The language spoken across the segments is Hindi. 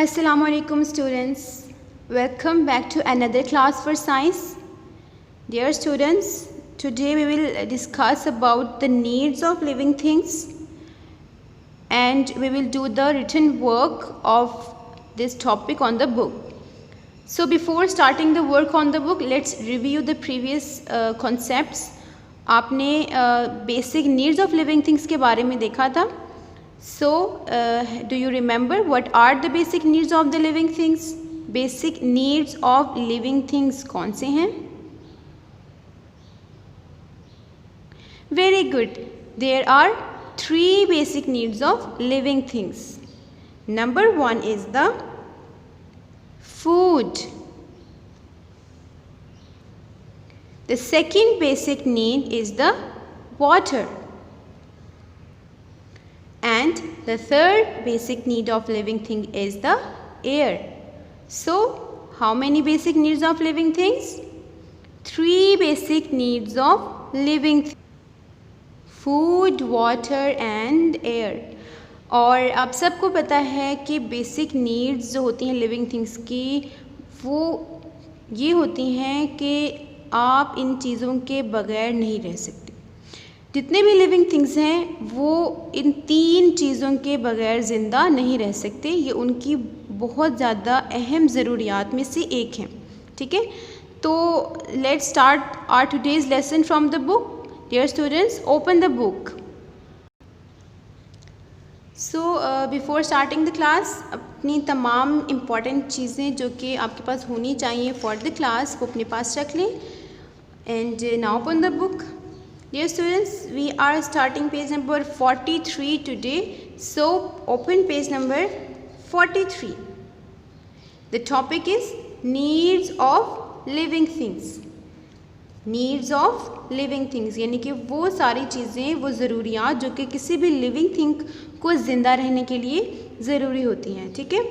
Assalamualaikum students, welcome back to another class for science. Dear students, today we will discuss about the needs of living things and we will do the written work of this topic on the book. So before starting the work on the book, let's review the previous concepts. आपने basic needs of living things के बारे में देखा था. So, do you remember what are the basic needs of the living things? Basic needs of living things कौन से हैं? Very good. There are three basic needs of living things. Number one is the food. The second basic need is the water. And the third basic need of living thing is the air. So, how many basic needs of living things? Three basic needs of living things. Food, water and air. और आप सबको पता है कि बेसिक नीड्स जो होती हैं लिविंग थिंग्स की वो ये होती हैं कि आप इन चीज़ों के बगैर नहीं रह सकते. जितने भी लिविंग थिंग्स हैं वो इन तीन चीज़ों के बगैर ज़िंदा नहीं रह सकते. ये उनकी बहुत ज़्यादा अहम ज़रूरियात में से एक हैं. ठीक है, तो let's start our today's lesson from the book. Dear students, open the book. So before starting the class, अपनी तमाम इम्पॉर्टेंट चीज़ें जो कि आपके पास होनी चाहिए फॉर द क्लास वो अपने पास रख लें. And now open the book. Dear students, we are starting page number 43 today. So, open page number 43. The topic is needs of living things. Needs of living things यानी कि वो सारी चीज़ें, वो ज़रूरियात जो कि किसी भी लिविंग थिंग को ज़िंदा रहने के लिए ज़रूरी होती हैं. ठीक है,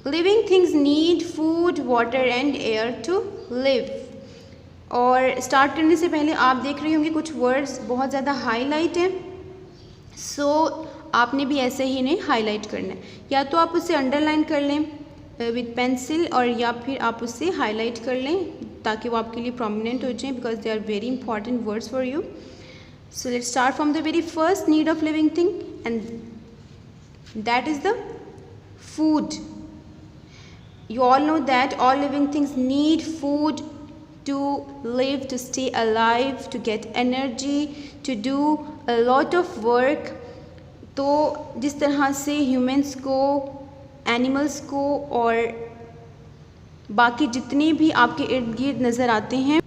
living things need food, water and air to live. और स्टार्ट करने से पहले आप देख रहे होंगे कुछ वर्ड्स बहुत ज़्यादा हाईलाइट हैं. सो आपने भी ऐसे ही इन्हें हाईलाइट करना है. या तो आप उसे अंडरलाइन कर लें विद पेंसिल और या फिर आप उसे हाईलाइट कर लें ताकि वो आपके लिए प्रोमिनेंट हो जाएं because they are very important words for you. So let's start from the very first need of living thing and that is the food. You all know that all living things need food to live, to stay alive, to get energy, to do a lot of work. तो जिस तरह से ह्यूमंस को, एनिमल्स को और बाकी जितने भी आपके इर्द गिर्द नज़र आते हैं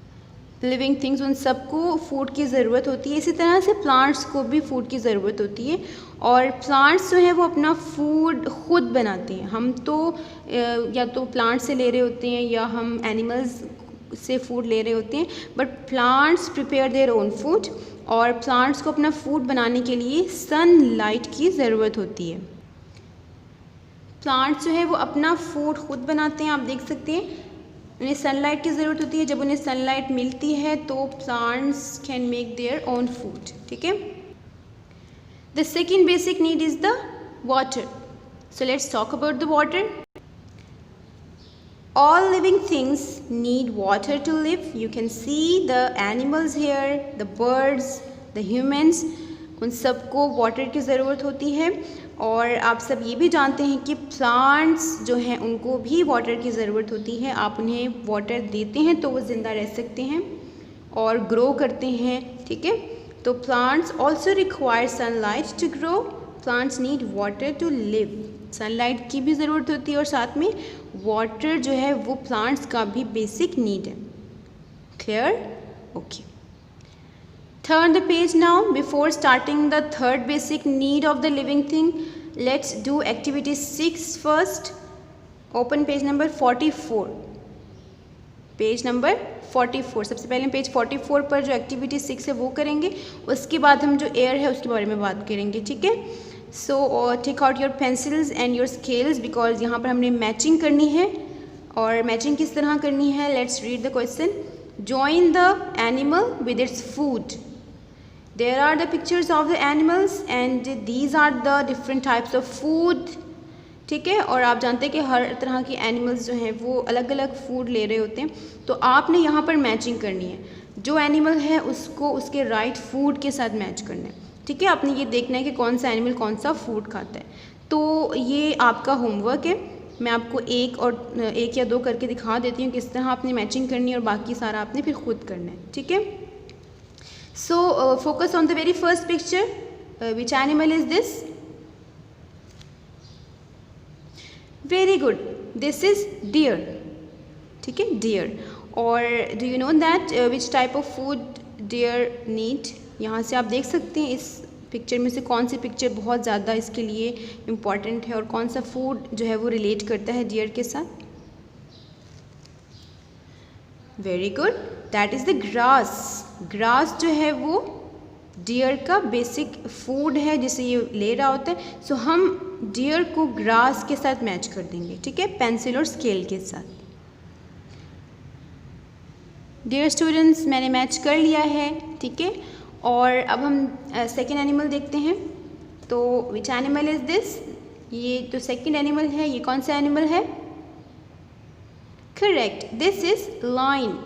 लिविंग थिंग्स, उन सबको फूड की ज़रूरत होती है. इसी तरह से प्लांट्स को भी फूड की ज़रूरत होती है. और प्लांट्स जो है वो अपना फूड खुद बनाते हैं. हम तो या तो प्लांट से ले रहे होते हैं या हम एनिमल्स से फूड ले रहे होते हैं, but plants prepare their own food. और प्लांट्स को अपना फूड बनाने के लिए सनलाइट की ज़रूरत होती है. प्लांट्स जो है वो अपना फूड खुद बनाते हैं. आप देख सकते हैं उन्हें सनलाइट की ज़रूरत होती है. जब उन्हें सनलाइट मिलती है तो plants can make their own food. ठीक है, the second basic need is the water. So let's talk about the water. All living things need water to live. You can see the animals here, the birds, the humans. उन सबको वाटर की ज़रूरत होती है. और आप सब ये भी जानते हैं कि प्लांट्स जो हैं उनको भी वाटर की ज़रूरत होती है. आप उन्हें वाटर देते हैं तो वो ज़िंदा रह सकते हैं और ग्रो करते हैं. ठीक है, तो plants also require sunlight to grow. Plants need water to live. Sunlight की भी ज़रूरत होती है और साथ में वाटर जो है वो प्लांट्स का भी बेसिक नीड है. Clear? Okay, turn the page now. Before starting the third basic need of the living thing, let's do activity 6 first. Open page number 44. Page number 44. सबसे पहले पेज 44 पर जो एक्टिविटी 6 है वो करेंगे. उसके बाद हम जो एयर है उसके बारे में बात करेंगे. ठीक है, so take out your pencils and your scales because यहाँ पर हमने मैचिंग करनी है. और मैचिंग किस तरह करनी है? Let's read the question. Join the animal with its food. There are the pictures of the animals and these are the different types of food ठीक है। और आप जानते हैं कि हर तरह के एनिमल्स जो हैं वो अलग अलग फूड ले रहे होते हैं, तो आपने यहाँ पर मैचिंग करनी है। जो एनिमल है उसको उसके राइट फूड के साथ मैच करना है, ठीक है। आपने ये देखना है कि कौन सा एनिमल कौन सा फूड खाता है। तो ये आपका होमवर्क है। मैं आपको एक या दो करके दिखा देती हूँ किस तरह आपने मैचिंग करनी है, और बाकी सारा आपने फिर खुद करना है, ठीक है। So focus on the very first picture. Which animal is this? Very good, this is deer, ठीक है, डियर। और do you know that which type of food deer need? यहाँ से आप देख सकते हैं इस पिक्चर में से कौन सी पिक्चर बहुत ज़्यादा इसके लिए इम्पॉर्टेंट है और कौन सा फूड जो है वो रिलेट करता है डियर के साथ। Very good, that is the grass. Grass जो है वो डियर का बेसिक फूड है जिसे ये ले रहा होता है। सो हम डियर को ग्रास के साथ मैच कर देंगे, ठीक है, पेंसिल और स्केल के साथ। डियर स्टूडेंट्स, मैंने मैच कर लिया है, ठीक है। और अब हम सेकेंड एनिमल देखते हैं। तो विच एनिमल इज़ दिस? ये जो सेकेंड एनिमल है ये कौन सा एनिमल है? Correct, this is lion.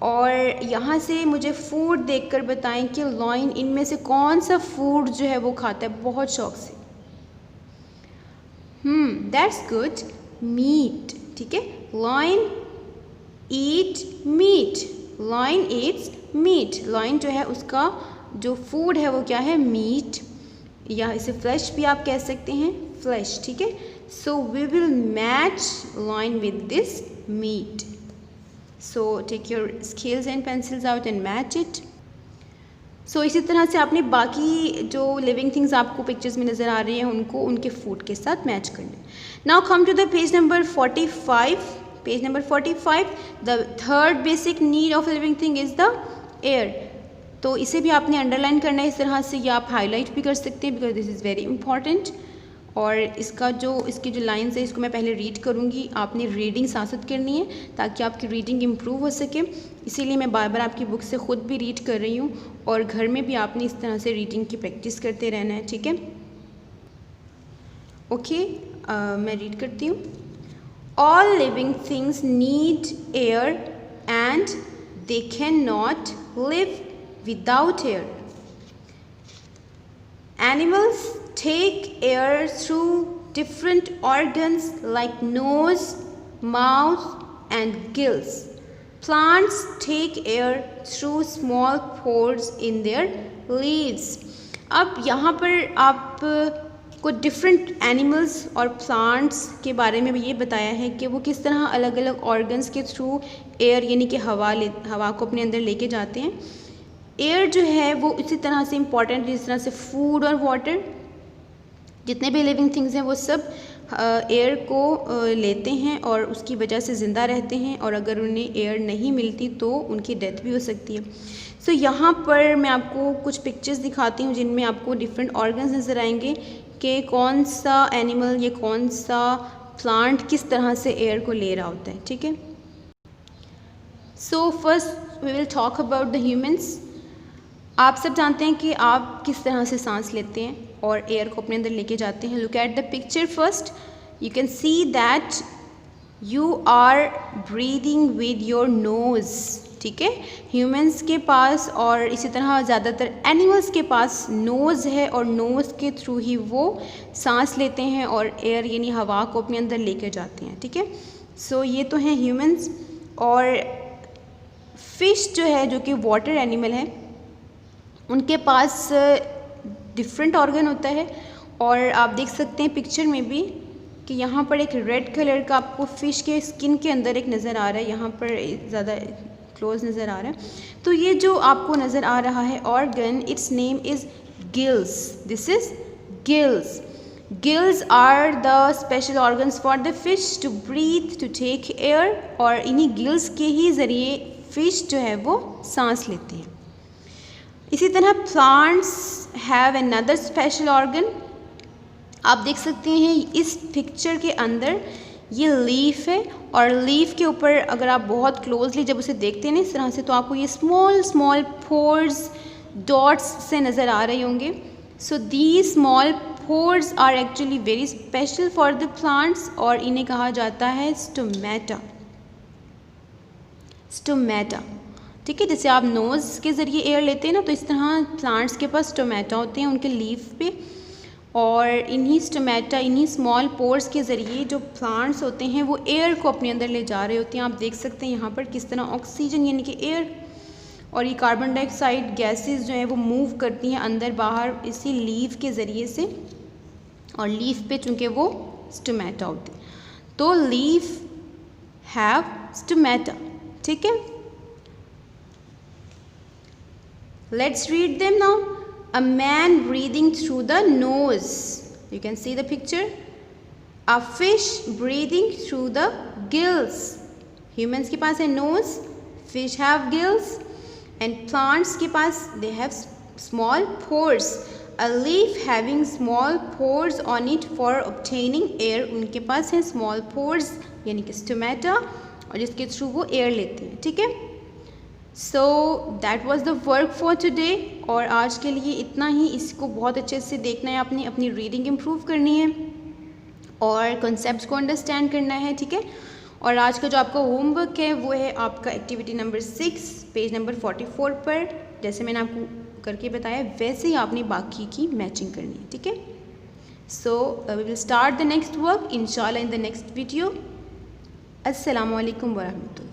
और यहाँ से मुझे फूड देखकर बताएं कि लायन इनमें से कौन सा फूड जो है वो खाता है बहुत शौक से। दैट्स गुड, मीट, ठीक है। Lion eat meat, lion eats meat. Lion जो है उसका जो फूड है वो क्या है? मीट, या इसे फ्लैश भी आप कह सकते हैं, फ्लैश, ठीक है। So we will match line with this meet. So take your scales and pencils out and match it. So इसी तरह से आपने बाकी जो लिविंग थिंग्स आपको पिक्चर्स में नज़र आ रही हैं उनको उनके फूड के साथ मैच करना है। Now come to the page number 45। Page number 45, the third basic need of living thing is the air. तो इसे भी आपने अंडरलाइन करना है इस तरह से, या आप हाईलाइट भी कर सकते हैं because this is very important. और इसकी जो लाइन्स है इसको मैं पहले रीड करूँगी, आपने रीडिंग साथ साथ करनी है ताकि आपकी रीडिंग इम्प्रूव हो सके। इसीलिए मैं बार बार आपकी बुक से ख़ुद भी रीड कर रही हूँ, और घर में भी आपने इस तरह से रीडिंग की प्रैक्टिस करते रहना है, ठीक है। ओके, मैं रीड करती हूँ। All living things need air and they can not live without air. Animals take air through different organs like nose, mouth and gills. Plants take air through small pores in their leaves. अब यहाँ पर आप को डिफरेंट एनिमल्स और प्लांट्स के बारे में भी ये बताया है कि वो किस तरह अलग अलग ऑर्गन्स के थ्रू एयर यानी कि हवा को अपने अंदर लेके जाते हैं। एयर जो है वो इसी तरह से इम्पॉर्टेंट, जिस तरह से फूड और वाटर, जितने भी लिविंग थिंग्स हैं वो सब एयर को लेते हैं और उसकी वजह से ज़िंदा रहते हैं, और अगर उन्हें एयर नहीं मिलती तो उनकी डेथ भी हो सकती है। सो यहाँ पर मैं आपको कुछ पिक्चर्स दिखाती हूँ जिनमें आपको डिफरेंट ऑर्गन्स नज़र आएंगे कि कौन सा एनिमल या कौन सा प्लांट किस तरह से एयर को ले रहा होता है, ठीक है। So first we will talk about the humans. आप सब जानते हैं कि आप किस तरह से सांस लेते हैं और एयर को अपने अंदर लेके जाते हैं। Look at the picture first, you can see that you are breathing with your nose, ठीक है। ह्यूमंस के पास और इसी तरह ज़्यादातर एनिमल्स के पास नोज़ है, और नोज़ के थ्रू ही वो सांस लेते हैं और एयर यानी हवा को अपने अंदर लेके जाते हैं, ठीक है। सो ये तो हैं ह्यूमंस। और फिश जो है, जो कि वाटर एनिमल है, उनके पास डिफरेंट ऑर्गन होता है। और आप देख सकते हैं पिक्चर में भी कि यहाँ पर एक रेड कलर का आपको फ़िश के स्किन के अंदर एक नज़र आ रहा है, यहाँ पर ज़्यादा क्लोज नज़र आ रहा है। तो ये जो आपको नज़र आ रहा है organ, its name is gills. This is gills. Gills are the special organs for the fish to breathe, to take air, और इन्हीं गिल्स के ही ज़रिए फ़िश जो है वो सांस लेते हैं। इसी तरह plants have another special organ. आप देख सकते हैं इस पिक्चर के अंदर ये लीफ है, और लीफ के ऊपर अगर आप बहुत क्लोजली जब उसे देखते हैं ना इस तरह से, तो आपको ये स्मॉल स्मॉल पोर्स डॉट्स से नज़र आ रहे होंगे। So the small pores are actually very special for the plants और इन्हें कहा जाता है स्टोमेटा। स्टोमेटा, ठीक है। जैसे आप नोज़ के ज़रिए एयर लेते हैं ना, तो इस तरह प्लांट्स के पास स्टोमेटा होते हैं उनके लीफ पे, और इन्हीं स्टोमेटा, इन्हीं स्मॉल पोर्स के ज़रिए जो प्लांट्स होते हैं वो एयर को अपने अंदर ले जा रहे होते हैं। आप देख सकते हैं यहाँ पर किस तरह ऑक्सीजन यानी कि एयर और ये कार्बन डाइऑक्साइड गैसेस जो हैं वो मूव करती हैं अंदर बाहर इसी लीफ के ज़रिए से, और लीफ पे चूँकि वो स्टोमेटा होते हैं, तो लीफ हैव स्टोमेटा, ठीक है। Let's read them now. A man breathing through the nose. You can see the picture. A fish breathing through the gills. Humans के पास है nose, fish have gills, and plants के पास they have small pores. A leaf having small pores on it for obtaining air. उनके पास है small pores यानी कि stomata, और जिसके थ्रू वो एयर लेते हैं, ठीक है। So that was the work for today, और आज के लिए इतना ही। इसको बहुत अच्छे से देखना है आपने, अपनी रीडिंग इम्प्रूव करनी है और कॉन्सेप्ट्स को अंडरस्टैंड करना है, ठीक है। और आज का जो आपका होमवर्क है वो है आपका एक्टिविटी नंबर 6 पेज नंबर 44 पर। जैसे मैंने आपको करके बताया वैसे ही आपने बाकी की मैचिंग करनी है, ठीक है। So we will start the next work इंशाल्लाह इन द नेक्स्ट वीडियो। अस्सलामु अलैकुम वरहमतुल्लाह।